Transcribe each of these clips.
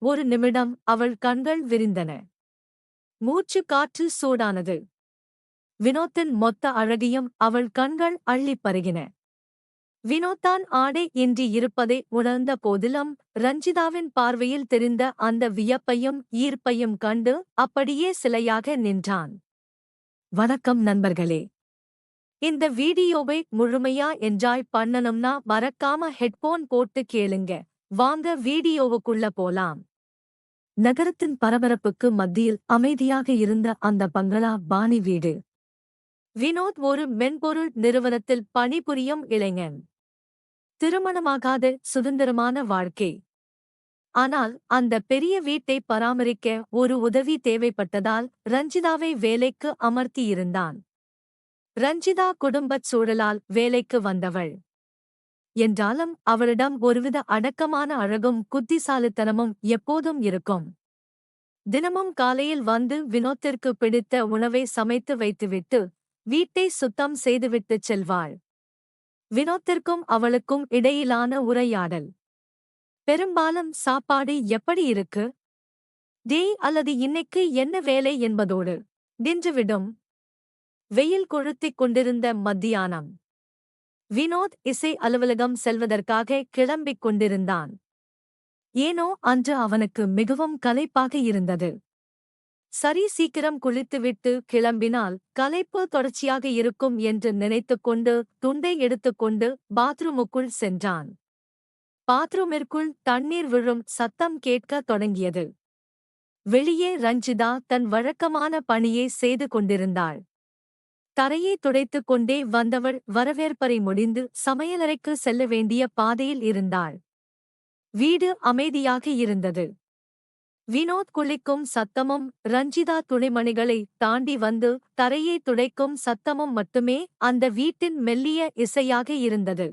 ஒரு நிமிடம் அவள் கண்கள் விரிந்தன. மூச்சு காற்று சூடானது. வினோத்தின் மொத்த அழகியும் அவள் கண்கள் அள்ளிப் பருகின. வினோத்தான் ஆடை இன்றி இருப்பதை உணர்ந்த போதிலும் ரஞ்சிதாவின் பார்வையில் தெரிந்த அந்த வியப்பையும் ஈர்ப்பையும் கண்டு அப்படியே சிலையாக நின்றான். வணக்கம் நண்பர்களே. இந்த வீடியோவை முழுமையா என்ஜாய் பண்ணணும்னா மறக்காம ஹெட்போன் போட்டு கேளுங்க. வாங்க வீடியோவுக்குள்ள போலாம். நகரத்தின் பரபரப்புக்கு மத்தியில் அமைதியாக இருந்த அந்த பங்களா பாணி வீடு. வினோத் ஒரு மென்பொருள் நிறுவனத்தில் பணிபுரியும் இளைஞன். திருமணமாகாத சுதந்திரமான வாழ்க்கை. ஆனால் அந்த பெரிய வீட்டை பராமரிக்க ஒரு உதவி தேவைப்பட்டதால் ரஞ்சிதாவை வேலைக்கு அமர்த்தியிருந்தான். ரஞ்சிதா குடும்பச் சூழலால் வேலைக்கு வந்தவள் என்றாலும் அவளிடம் ஒருவித அடக்கமான அழகும் புத்திசாலித்தனமும் எப்போதும் இருக்கும். தினமும் காலையில் வந்து வினோத்திற்கு பிடித்த உணவை சமைத்து வைத்துவிட்டு வீட்டை சுத்தம் செய்துவிட்டுச் செல்வாள். வினோத்திற்கும் அவளுக்கும் இடையிலான உரையாடல் பெரும்பாலும் சாப்பாடு எப்படி இருக்கு, டேய், அல்லது இன்னைக்கு என்ன வேலை என்பதோடு நின்றுவிடும். வெயில் கொளுத்திக் கொண்டிருந்த மத்தியானம். வினோத் இசை அலுவலகம் செல்வதற்காக கிளம்பிக் கொண்டிருந்தான். ஏனோ அன்று அவனுக்கு மிகவும் களைப்பாக இருந்தது. சரி, சீக்கிரம் குளித்துவிட்டு கிளம்பினால் களைப்பு தொடர்ச்சியாக இருக்கும் என்று நினைத்துக்கொண்டு துண்டை எடுத்துக்கொண்டு பாத்ரூமுக்குள் சென்றான். பாத்ரூமிற்குள் தண்ணீர் விழும் சத்தம் கேட்கத் தொடங்கியது. வெளியே ரஞ்சிதா தன் வழக்கமான பணியை செய்து கொண்டிருந்தாள். தரையை துடைத்துக் கொண்டே வந்தவள் வரவேற்பறை முடிந்து சமையலறைக்கு செல்ல வேண்டிய பாதையில் இருந்தாள். வீடு அமைதியாக இருந்தது. வினோத் குளிக்கும் சத்தமும் ரஞ்சிதா துணிமணிகளை தாண்டி வந்து தரையை துடைக்கும் சத்தமும் மட்டுமே அந்த வீட்டின் மெல்லிய இசையாக இருந்தது.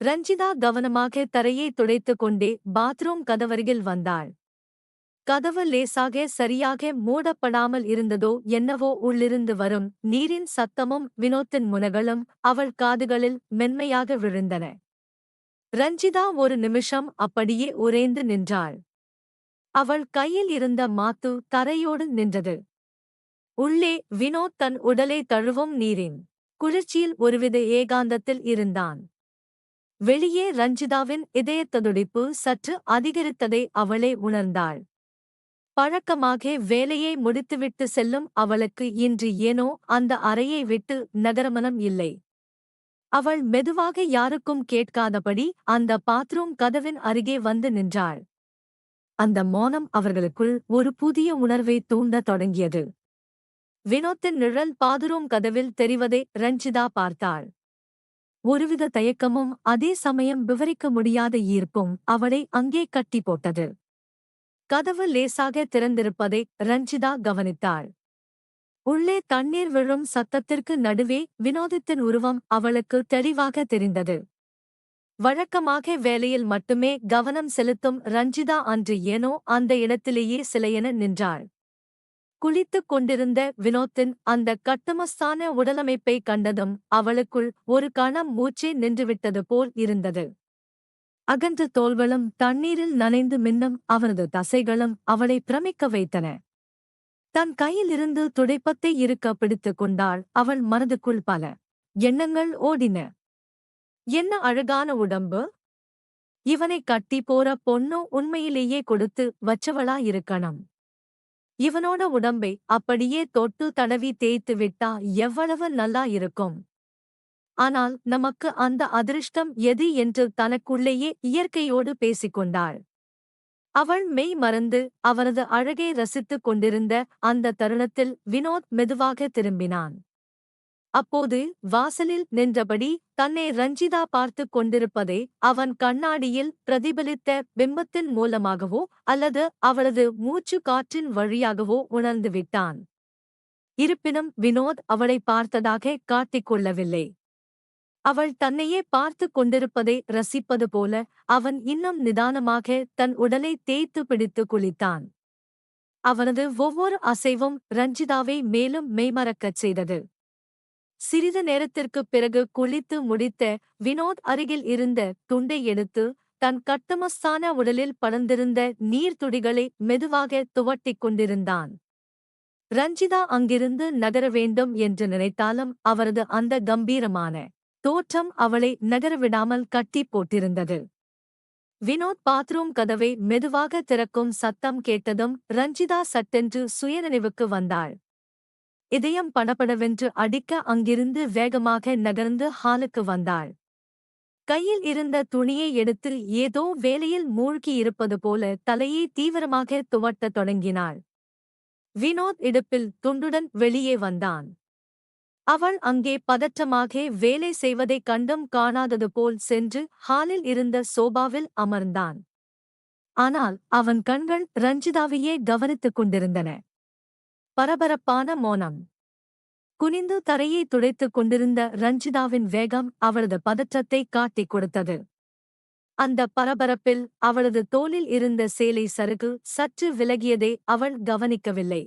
ரஞ்சிதா கவனமாக தரையை துடைத்துக் கொண்டே பாத்ரூம் கதவருகில் வந்தாள். கதவு லேசாக சரியாக மூடப்படாமல் இருந்ததோ என்னவோ உள்ளிருந்து வரும் நீரின் சத்தமும் வினோத்தின் முனகளும் அவள் காதுகளில் மென்மையாக விழுந்தன. ரஞ்சிதா ஒரு நிமிஷம் அப்படியே உறைந்து நின்றாள். அவள் கையில் இருந்த மாத்து தரையோடு நின்றது. உள்ளே வினோத் தன் உடலை தழுவும் நீரின் குளிர்ச்சியில் ஒருவித ஏகாந்தத்தில் இருந்தான். வெளியே ரஞ்சிதாவின் இதயத்துடிப்பு சற்று அதிகரித்ததை அவளே உணர்ந்தாள். பழக்கமாக வேலையை முடித்துவிட்டு செல்லும் அவளுக்கு இன்று ஏனோ அந்த அறையை விட்டு நகரமனம் இல்லை. அவள் மெதுவாக யாருக்கும் கேட்காதபடி அந்த பாத்ரூம் கதவின் அருகே வந்து நின்றாள். அந்த மௌனம் அவர்களுக்குள் ஒரு புதிய உணர்வை தூண்டத் தொடங்கியது. வினோத்தின் நிழல் பாத்ரூம் கதவில் தெரிவதை ரஞ்சிதா பார்த்தாள். ஒருவித தயக்கமும் அதே சமயம் விவரிக்க முடியாத ஈர்ப்பும் அவளை அங்கே கட்டி போட்டது. கதவு லேசாக திறந்திருப்பதை ரஞ்சிதா கவனித்தாள். உள்ளே தண்ணீர் விழும் சத்தத்திற்கு நடுவே வினோதத்தின் உருவம் அவளுக்கு தெளிவாக தெரிந்தது. வழக்கமாக வேலையில் மட்டுமே கவனம் செலுத்தும் ரஞ்சிதா அன்று ஏனோ அந்த இடத்திலேயே சிலையென நின்றாள். குளித்துக் கொண்டிருந்த வினோத்தின் அந்த கட்டுமஸ்தான உடலமைப்பை கண்டதும் அவளுக்குள் ஒரு கணம் மூச்சே நின்றுவிட்டது போல் இருந்தது. அகன்ற தோள்களும் தண்ணீரில் நனைந்து மின்னும் அவனது தசைகளும் அவளை பிரமிக்க வைத்தன. தன் கையிலிருந்து துடைப்பத்தை இருக்க பிடித்துக் கொண்டாள். அவள் மனதுக்குள் பல எண்ணங்கள் ஓடின. என்ன அழகான உடம்பு! இவனை கட்டி போற பொண்ணு உண்மையிலேயே கொடுத்து வச்சவளா இருக்கணும். இவனோட உடம்பை அப்படியே தொட்டு தடவி தேய்த்து விட்டா எவ்வளவு நல்லா இருக்கும். ஆனால் நமக்கு அந்த அதிர்ஷ்டம் எது என்று தனக்குள்ளேயே இயற்கையோடு பேசிக்கொண்டாள். அவள் மெய் மறந்து அவனது அழகை ரசித்துக் கொண்டிருந்த அந்த தருணத்தில் வினோத் மெதுவாக திரும்பினான். அப்போது வாசலில் நின்றபடி தன்னை ரஞ்சிதா பார்த்துக் கொண்டிருப்பதை அவன் கண்ணாடியில் பிரதிபலித்த பிம்பத்தின் மூலமாகவோ அல்லது அவளது மூச்சு காற்றின் வழியாகவோ உணர்ந்துவிட்டான். இருப்பினும் வினோத் அவளை பார்த்ததாக காட்டிக்கொள்ளவில்லை. அவள் தன்னையே பார்த்துக் கொண்டிருப்பதை ரசிப்பது போல அவன் இன்னும் நிதானமாக தன் உடலை தேய்த்து பிடித்து குளித்தான். அவனது ஒவ்வொரு அசைவும் ரஞ்சிதாவை மேலும் மெய்மறக்கச் செய்தது. சிறிது நேரத்திற்குப் பிறகு குளித்து முடித்த வினோத் அருகில் இருந்த துண்டை எடுத்து தன் கட்டுமஸ்தான உடலில் படர்ந்திருந்த நீர்த்துளிகளை மெதுவாக துவட்டிக் கொண்டிருந்தான். ரஞ்சிதா அங்கிருந்து நகர வேண்டும் என்று நினைத்தாலும் அவரது அந்த கம்பீரமான தோற்றம் அவளை நகரவிடாமல் கட்டிப் போட்டிருந்தது. வினோத் பாத்ரூம் கதவை மெதுவாக திறக்கும் சத்தம் கேட்டதும் ரஞ்சிதா சட்டென்று சுயநினைவுக்கு வந்தாள். இதயம் படபடவென்று அடிக்க அங்கிருந்து வேகமாக நகர்ந்து ஹாலுக்கு வந்தாள். கையில் இருந்த துணியை எடுத்து ஏதோ வேலையில் மூழ்கியிருப்பது போல தலையை தீவிரமாக துவட்டத் தொடங்கினாள். வினோத் இடுப்பில் துண்டுடன் வெளியே வந்தான். அவள் அங்கே பதற்றமாக வேலை செய்வதைக் கண்டும் காணாதது போல் சென்று ஹாலில் இருந்த சோபாவில் அமர்ந்தான். ஆனால் அவன் கண்கள் ரஞ்சிதாவையே கவனித்துக் கொண்டிருந்தன. பரபரப்பான மௌனம். குனிந்து தரையை துடைத்துக் கொண்டிருந்த ரஞ்சிதாவின் வேகம் அவளது பதற்றத்தை காட்டிக் கொடுத்தது. அந்த பரபரப்பில் அவளது தோளில் இருந்த சேலை சருகு சற்று விலகியதை அவள் கவனிக்கவில்லை.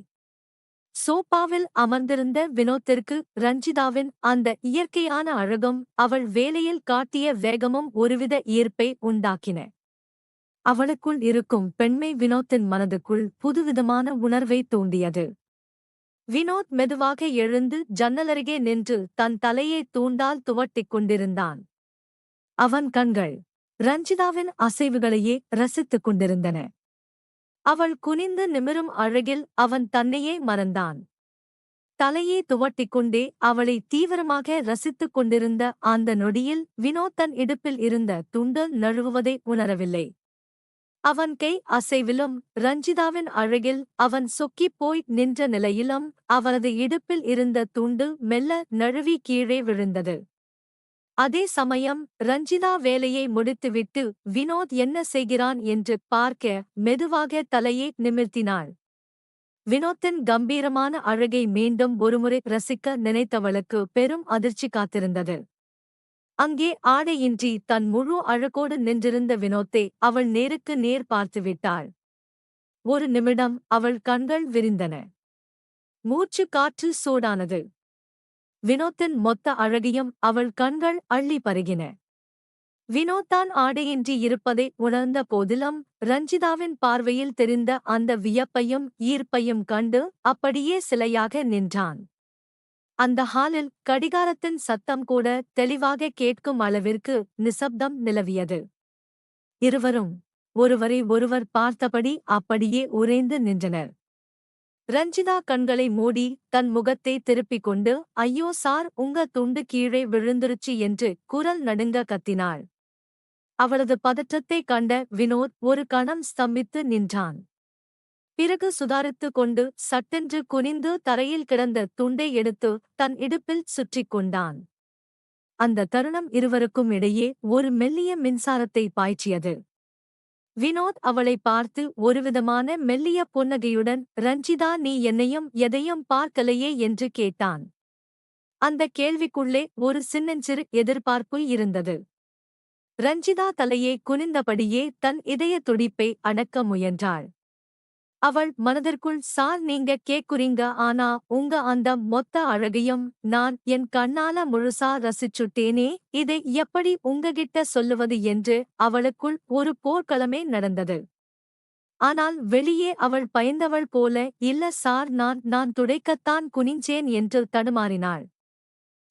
சோபாவில் அமர்ந்திருந்த வினோத்திற்கு ரஞ்சிதாவின் அந்த இயற்கையான அழகும் அவள் வேலையில் காட்டிய வேகமும் ஒருவித ஈர்ப்பை உண்டாக்கின. அவளுக்குள் இருக்கும் பெண்மை வினோத்தின் மனதுக்குள் புதுவிதமான உணர்வை தூண்டியது. வினோத் மெதுவாக எழுந்து ஜன்னலருகே நின்று தன் தலையை தூண்டால் துவட்டிக் கொண்டிருந்தான். அவன் கண்கள் ரஞ்சிதாவின் அசைவுகளையே ரசித்துக் கொண்டிருந்தன. அவள் குனிந்து நிமிரும் அழகில் அவன் தன்னையே மறந்தான். தலையை துவட்டிக்கொண்டே அவளை தீவிரமாக ரசித்துக் கொண்டிருந்த அந்த நொடியில் வினோத் தன் இடுப்பில் இருந்த துண்டு நழுவுவதை உணரவில்லை. அவன் கை அசைவிலும் ரஞ்சிதாவின் அழகில் அவன் சொக்கிப் போய் நின்ற நிலையிலும் அவனது இடுப்பில் இருந்த துண்டு மெல்ல நழுவி கீழே விழுந்தது. அதே சமயம் ரஞ்சிதா வேலையை முடித்துவிட்டு வினோத் என்ன செய்கிறான் என்று பார்க்க மெதுவாக தலையை நிமிர்த்தினாள். வினோத்தின் கம்பீரமான அழகை மீண்டும் ஒருமுறை ரசிக்க நினைத்தவளுக்கு பெரும் அதிர்ச்சி காத்திருந்தது. அங்கே ஆடையின்றி தன் முழு அழகோடு நின்றிருந்த வினோத்தை அவள் நேருக்கு நேர் பார்த்துவிட்டாள். ஒரு நிமிடம் அவள் கண்கள் விரிந்தன. மூச்சு காற்று சூடானது. வினோத்தின் மொத்த அழகியும் அவள் கண்கள் அள்ளி பருகின. வினோத்தான் ஆடையின்றி இருப்பதை உணர்ந்த போதிலும் ரஞ்சிதாவின் பார்வையில் தெரிந்த அந்த வியப்பையும் ஈர்ப்பையும் கண்டு அப்படியே சிலையாக நின்றான். அந்த ஹாலில் கடிகாரத்தின் சத்தம் கூட தெளிவாக கேட்கும் அளவிற்கு நிசப்தம் நிலவியது. இருவரும் ஒருவரை ஒருவர் பார்த்தபடி அப்படியே உறைந்து நின்றனர். ரஞ்சிதா கண்களை மூடி தன் முகத்தை திருப்பிக் கொண்டு, ஐயோ சார், உங்க துண்டு கீழே விழுந்துருச்சு என்று குரல் நடுங்க கத்தினாள். அவளது பதற்றத்தை கண்ட வினோத் ஒரு கணம் ஸ்தம்பித்து நின்றான். பிறகு சுதாரித்துக் கொண்டு சட்டென்று குனிந்து தரையில் கிடந்த துண்டை எடுத்து தன் இடுப்பில் சுற்றிக் கொண்டான். அந்த தருணம் இருவருக்கும் இடையே ஒரு மெல்லிய மின்சாரத்தை பாய்ச்சியது. வினோத் அவளை பார்த்து ஒருவிதமான மெல்லிய புன்னகையுடன், ரஞ்சிதா, நீ என்னையும் எதையும் பார்க்கலையே என்று கேட்டான். அந்த கேள்விக்குள்ளே ஒரு சின்னஞ்சிறு எதிர்பார்ப்பு இருந்தது. ரஞ்சிதா தலையை குனிந்தபடியே தன் இதய துடிப்பை அடக்க முயன்றாள். அவள் மனதிற்குள், சார், நீங்க கேக்குறீங்க, ஆனா உங்க அந்த மொத்த அழகையும் நான் என் கண்ணால முழுசா ரசிச்சுட்டேனே, இதை எப்படி உங்ககிட்ட சொல்லுவது என்று அவளுக்குள் ஒரு போர்க்களமே நடந்தது. ஆனால் வெளியே அவள் பயந்தவள் போல, இல்ல சார், நான் துடைக்கத்தான் குனிஞ்சேன் என்று தடுமாறினாள்.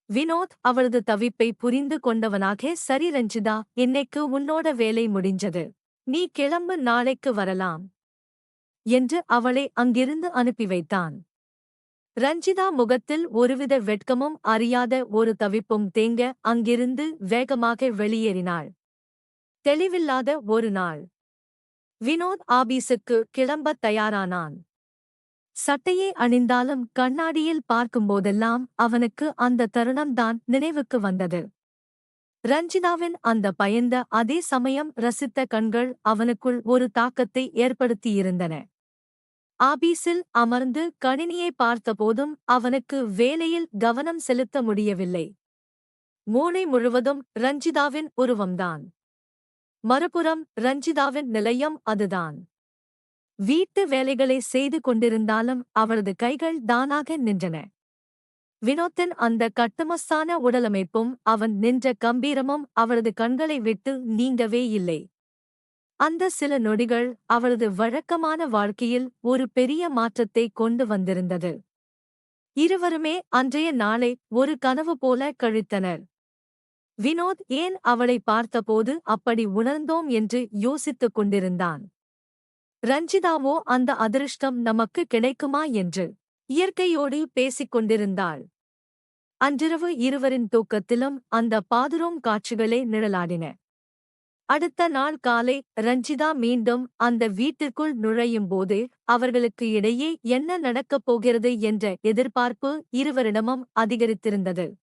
வினோத் அவளது தவிப்பை புரிந்து கொண்டவனாக, சரி ரஞ்சிதா, இன்னைக்கு உன்னோட வேலை முடிஞ்சது. நீ கிளம்பு, நாளைக்கு வரலாம் என்று அவளை அங்கிருந்து அனுப்பி வைத்தான். ரஞ்சிதா முகத்தில் ஒருவித வெட்கமும் அறியாத ஒரு தவிப்பும் தேங்க அங்கிருந்து வேகமாக வெளியேறினாள். தெளிவில்லாத ஒரு நாள். வினோத் ஆபீஸுக்கு கிளம்பத் தயாரானான். சட்டையை அணிந்தாலும் கண்ணாடியில் பார்க்கும்போதெல்லாம் அவனுக்கு அந்த தருணம்தான் நினைவுக்கு வந்தது. ரஞ்சிதாவின் அந்த பயந்த அதே சமயம் ரசித்த கண்கள் அவனுக்குள் ஒரு தாக்கத்தை ஏற்படுத்தியிருந்தன. ஆபீஸில் அமர்ந்து கணினியை பார்த்தபோதும் அவனுக்கு வேலையில் கவனம் செலுத்த முடியவில்லை. மூளை முழுவதும் ரஞ்சிதாவின் உருவம்தான். மறுபுறம் ரஞ்சிதாவின் நிலையம் அதுதான். வீட்டு வேலைகளை செய்து கொண்டிருந்தாலும் அவளது கைகள் தானாக நின்றன. வினோத்தின் அந்த கட்டுமஸ்தான உடலமைப்பும் அவன் நின்ற கம்பீரமும் அவளது கண்களை விட்டு நீங்கவே இல்லை. அந்த சில நொடிகள் அவளது வழக்கமான வாழ்க்கையில் ஒரு பெரிய மாற்றத்தை கொண்டு வந்திருந்தது. இருவருமே அன்றைய நாளை ஒரு கனவு போல கழித்தனர். வினோத் ஏன் அவளை பார்த்தபோது அப்படி உணர்ந்தோம் என்று யோசித்துக் கொண்டிருந்தான். ரஞ்சிதாவோ அந்த அதிர்ஷ்டம் நமக்கு கிடைக்குமா என்று இயற்கையோடு பேசிக் கொண்டிருந்தாள். அன்றிரவு இருவரின் தூக்கத்திலும் அந்த பாதுரோம் காட்சிகளே நிழலாடின. அடுத்த நாள் காலை ரஞ்சிதா மீண்டும் அந்த வீட்டிற்குள் நுழையும்போது அவர்களுக்கு இடையே என்ன நடக்கப் போகிறது என்ற எதிர்பார்ப்பு இருவரிடமும் அதிகரித்திருந்தது.